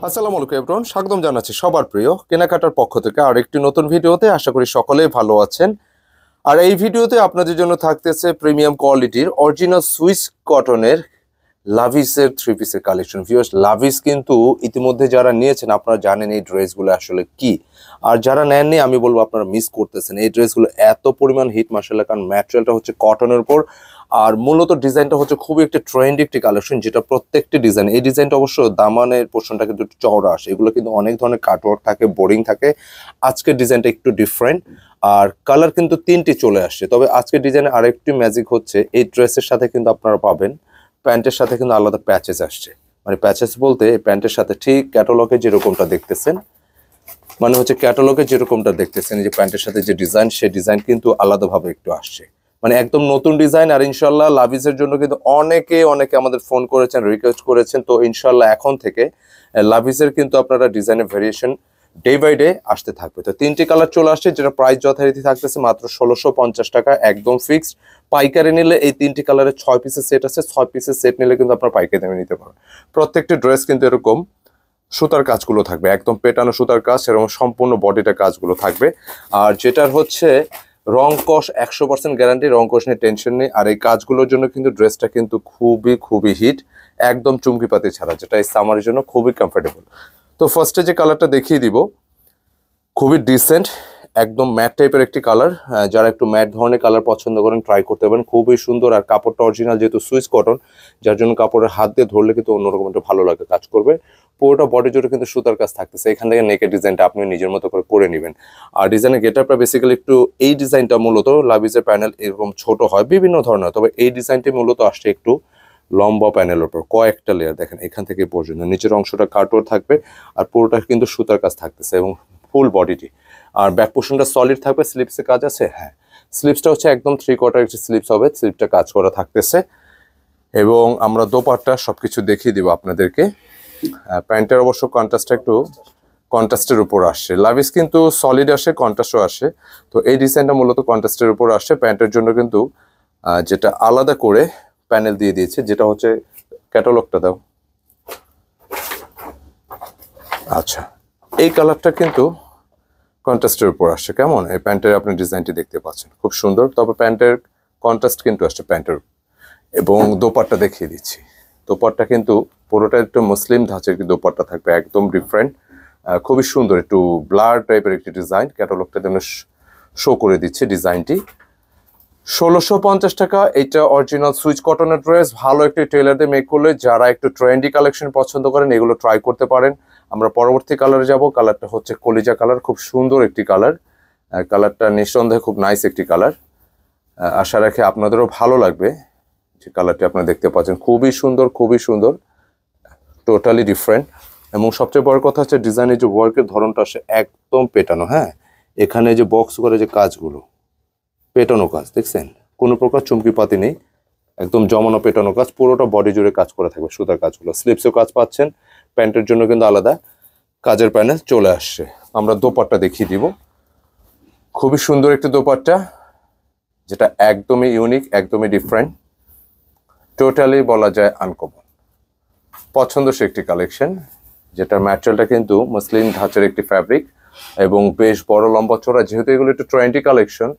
আসসালামু আলাইকুম এভরিওয়ান, স্বাগতম জানাচ্ছি সবার প্রিয় কেনাকাটার পক্ষ থেকে আরেকটি নতুন ভিডিওতে। আশা করি সকলেই ভালো আছেন। আর এই ভিডিওতে আপনাদের জন্য থাকতেছে প্রিমিয়াম কোয়ালিটির অরিজিনাল সুইস কটনের লাভিসের থ্রি পিসের কালেকশন। ভিউয়ার্স, লাভিস কিন্তু ইতিমধ্যে যারা নিয়েছেন আপনারা জানেন এই ড্রেসগুলো আসলে কি, আর যারা নেননি আমি বলবো আপনারা মিস করতেছেন। এই ড্রেসগুলো এত পরিমাণ হিট মাশাআল্লাহ, কারণ ম্যাটেরিয়ালটা হচ্ছে কটনের উপর, আর মূলত ডিজাইনটা হচ্ছে খুবই একটা ট্রেন্ডি একটি কালেকশন, যেটা প্রত্যেকটি ডিজাইন, এই ডিজাইনটা অবশ্য দামানের পোর্শনটা কিন্তু একটু চওড়া আসে। এগুলো কিন্তু অনেক ধরনের কাটওয়ার্ক থাকে, বোরিং থাকে। আজকের ডিজাইনটা একটু ডিফারেন্ট, আর কালার কিন্তু তিনটি চলে আসছে। তবে আজকের ডিজাইনে আরেকটি ম্যাজিক হচ্ছে এই ড্রেসের সাথে কিন্তু আপনারা পাবেন প্যান্টের সাথে কিন্তু আলাদা প্যাচেস আসছে। মানে প্যাচেস বলতে এই প্যান্টের সাথে ঠিক ক্যাটালগে যেরকমটা দেখতেছেন, মানে হচ্ছে ক্যাটালগে যেরকমটা দেখতেছেন এই যে প্যান্টের সাথে যে ডিজাইন, সেই ডিজাইন কিন্তু আলাদাভাবে একটু আসছে। মানে একদম নতুন ডিজাইন। আর ইনশাল্লাহ লাভিজের জন্য কিন্তু অনেকে আমাদের ফোন করেছেন, রিকোয়েস্ট করেছেন। তো ইনশাল্লাহ এখন থেকে লাভিজের কিন্তু আপনারা ডিজাইনের ভেরিয়েশন ডে বাই ডে আসতে থাকবে। তো তিনটি কালার চলে আসছে, যেটা প্রাইস যথারীতি থাকতেছে মাত্র 1650 টাকা, একদম ফিক্সড। পাইকারি নিলে এই তিনটি কালারের 6 পিসের সেট আছে, 6 পিসের সেট নিলে কিন্তু আপনার পাইকারি দামে নিতে পারবেন। প্রত্যেকটি ড্রেস কিন্তু এরকম সুতার কাজগুলো থাকবে, একদম পেটানো সুতার কাজ, এবং সম্পূর্ণ বডিটা কাজগুলো থাকবে। আর যেটার হচ্ছে রং কষ 100% গ্যারান্টি, রং কষ নিয়ে টেনশন নেই। আর এই কাজগুলোর জন্য কিন্তু ড্রেসটা কিন্তু খুবই হিট, একদম চুমকিপাতি ছাড়া, যেটা এই সামারের জন্য খুবই কমফোর্টেবল। তো ফার্স্টে যে কালারটা দেখিয়ে দিব, খুবই ডিসেন্ট, একদম ম্যাট টাইপের একটি কালার। যারা একটু ম্যাট ধরনের কালার পছন্দ করেন ট্রাই করতে পারেন, খুবই সুন্দর। আর কাপড়টা অরিজিনাল, যেহেতু সুইস কটন, যার জন্য কাপড়ের হাত দিয়ে ধরলে কিন্তু অন্যরকম একটা ভালো লাগে, কাজ করবে। পুরোটা বডি জুড়ে কিন্তু সুতার কাজ থাকতেছে। এখান থেকে নেকের ডিজাইনটা আপনি নিজের মতো করে নেবেন। আর ডিজাইনের গেটআপটা বেসিক্যালি একটু, এই ডিজাইনটা মূলত লাভিজের প্যানেল এরকম ছোট হয় বিভিন্ন ধরনের, তবে এই ডিজাইনটি মূলত আসছে একটু লম্বা প্যানেলের উপর, কয়েকটা লেয়ার দেখেন এখান থেকে পর্যন্ত। নিচের অংশটা কাটওয়ার্ক থাকবে, আর পুরোটা কিন্তু সুতার কাজ থাকতেছে, এবং ফুল বডিটি। আর ব্যাক পোর্শনটা সলিড থাকবে, স্লিপসে কাজ আছে। হ্যাঁ, স্লিপসটা হচ্ছে একদম 3/4 একটি স্লিপস হবে, স্লিপটা কাজ করা থাকতেছে। এবং আমরা দোপাট্টা সবকিছু দেখিয়ে দিব আপনাদেরকে। প্যান্টের অবশ্য কন্ট্রাস্টটা একটু কন্ট্রাস্টের উপর আসছে। লাভিস কিন্তু সলিড আসে, কন্ট্রাস্টও আসে। তো এই ডিজাইনটা মূলত কন্ট্রাস্টের উপর আসছে। প্যান্টের জন্য কিন্তু যেটা আলাদা করে প্যানেল দিয়ে দিয়েছে, যেটা হচ্ছে ক্যাটালগটা দাও। আচ্ছা, এই কালারটা কিন্তু কন্ট্রাস্টের উপর আসছে। কেমন এই প্যান্টের আপনি ডিজাইনটি দেখতে পাচ্ছেন, খুব সুন্দর। তবে প্যান্টের কন্ট্রাস্ট কিন্তু আসছে প্যান্টের। এবং দোপাট্টা দেখিয়ে দিচ্ছি। দোপাট্টা কিন্তু পুরোটা একটু মুসলিম ধাঁচের কি দোপাট্টা থাকবে, একদম ডিফারেন্ট, খুবই সুন্দর, একটু ব্লার টাইপের একটি ডিজাইন। ক্যাটালগটা যেন শো করে দিচ্ছে ডিজাইনটি। 1650 টাকা। এটা অরিজিনাল সুইচ কটনের ড্রেস, ভালো একটি টেলার দিয়ে মেক করলে যারা একটু ট্রেন্ডি কালেকশন পছন্দ করেন এগুলো ট্রাই করতে পারেন। আমরা পরবর্তী কালারে যাব। কালারটা হচ্ছে কলিজা কালার, খুব সুন্দর একটি কালার। কালারটা নিঃসন্দেহে খুব নাইস একটি কালার। আশা রাখি আপনাদেরও ভালো লাগবে। যে কালারটি আপনারা দেখতে পাচ্ছেন, খুবই সুন্দর, টোটালি ডিফারেন্ট। এবং সবচেয়ে বড় কথা হচ্ছে ডিজাইনের যে ওয়ার্কের ধরনটা আসে একদম পেটানো। হ্যাঁ, এখানে যে বক্স করে যে কাজগুলো, পেটানো কাজ দেখছেন, কোনো প্রকার চুমকিপাতি নেই, একদম জমানো পেটানো কাজ, পুরোটা বডি জুড়ে কাজ করে থাকবে সুতার কাজগুলো। স্লিপসেও কাজ পাচ্ছেন, প্যান্টের জন্য কিন্তু আলাদা কাজের প্যানেল চলে আসছে। আমরা দোপাট্টা দেখিয়ে দিব। খুবই সুন্দর একটি দোপাট্টা, যেটা একদমই ইউনিক, একদমই ডিফারেন্ট, টোটালি বলা যায় আনকমন, পছন্দসই একটি কালেকশন। যেটার ম্যাটেরিয়ালটা কিন্তু মুসলিম ধাঁচের একটি ফ্যাব্রিক, এবং বেশ বড় লম্বা চড়া। যেহেতু এগুলো একটু ট্রেন্ডি কালেকশন,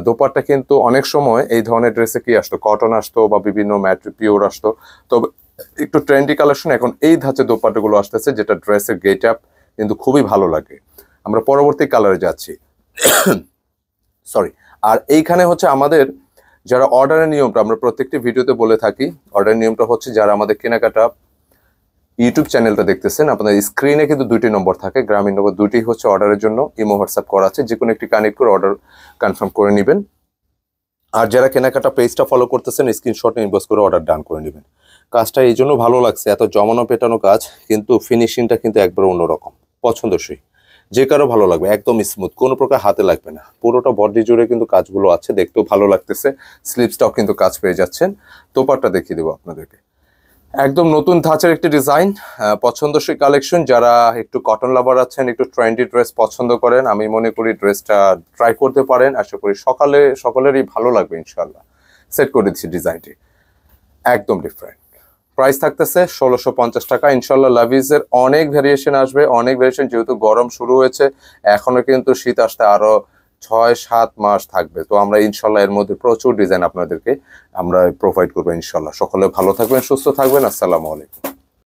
দোপাট্টা কিন্তু অনেক সময় এই ধরনের ড্রেসে কি আসতো, কটন আসতো বা বিভিন্ন পিওর আসতো। তবে একটু ট্রেন্ডি কালেকশন এখন এই ধাঁচের দোপাট্টাগুলো আসতেছে, যেটা ড্রেসের গেট আপ কিন্তু খুবই ভালো লাগে। আমরা পরবর্তী কালারে যাচ্ছি। সরি। আর এইখানে হচ্ছে আমাদের যারা অর্ডারের নিয়মটা আমরা প্রত্যেকটি ভিডিওতে বলে থাকি, অর্ডারের নিয়মটা হচ্ছে যারা আমাদের কেনাকাটা ইউটিউব চ্যানেলটা দেখতেছেন, আপনাদের স্ক্রিনে কিন্তু 2টি নম্বর থাকে, গ্রামীণ নম্বর 2টি হচ্ছে অর্ডারের জন্য। ইমো হোয়াটসঅ্যাপ করা আছে, যে কোনো একটি কানেক্ট করে অর্ডার কনফার্ম করে নেবেন। আর যারা কেনাকাটা পেজটা ফলো করতেছেন স্ক্রিনশট ইনবক্স করে অর্ডার ডান করে নেবেন। কাজটা এই জন্য ভালো লাগছে, এত জমানো পেটানো কাজ, কিন্তু ফিনিশিংটা কিন্তু একবার অন্যরকম, পছন্দসই, যে কারো ভালো লাগবে, একদম স্মুথ, কোনো প্রকার হাতে লাগবে না। পুরোটা বডি জুড়ে কিন্তু কাজগুলো আছে, দেখতেও ভালো লাগতেছে। স্লিপসটাও কিন্তু কাজ পেয়ে যাচ্ছেন। দোপাট্টা দেখিয়ে দেবো আপনাদেরকে। একদম নতুন ধাঁচের একটি ডিজাইন, পছন্দসই কালেকশন। যারা একটু কটন লাভার আছেন, একটু ট্রেন্ডি ড্রেস পছন্দ করেন, আমি মনে করি ড্রেসটা ট্রাই করতে পারেন। আশা করি সকলেরই ভালো লাগবে ইনশাল্লাহ। সেট করে দিচ্ছি ডিজাইনটি, একদম ডিফারেন্ট, প্রাইস থাকতেছে 1650 টাকা। ইনশাল্লাহ লাভিজের অনেক ভেরিয়েশন আসবে, অনেক ভেরিয়েশন, যেহেতু গরম শুরু হয়েছে, এখনো কিন্তু শীত আসতে আরো 6-7 মাস থাকবে। তো আমরা ইনশাল্লাহ এর মধ্যে প্রচুর ডিজাইন আপনাদেরকে আমরা প্রোভাইড করবো ইনশাল্লাহ। সকলে ভালো থাকবেন, সুস্থ থাকবেন। আসসালামু আলাইকুম।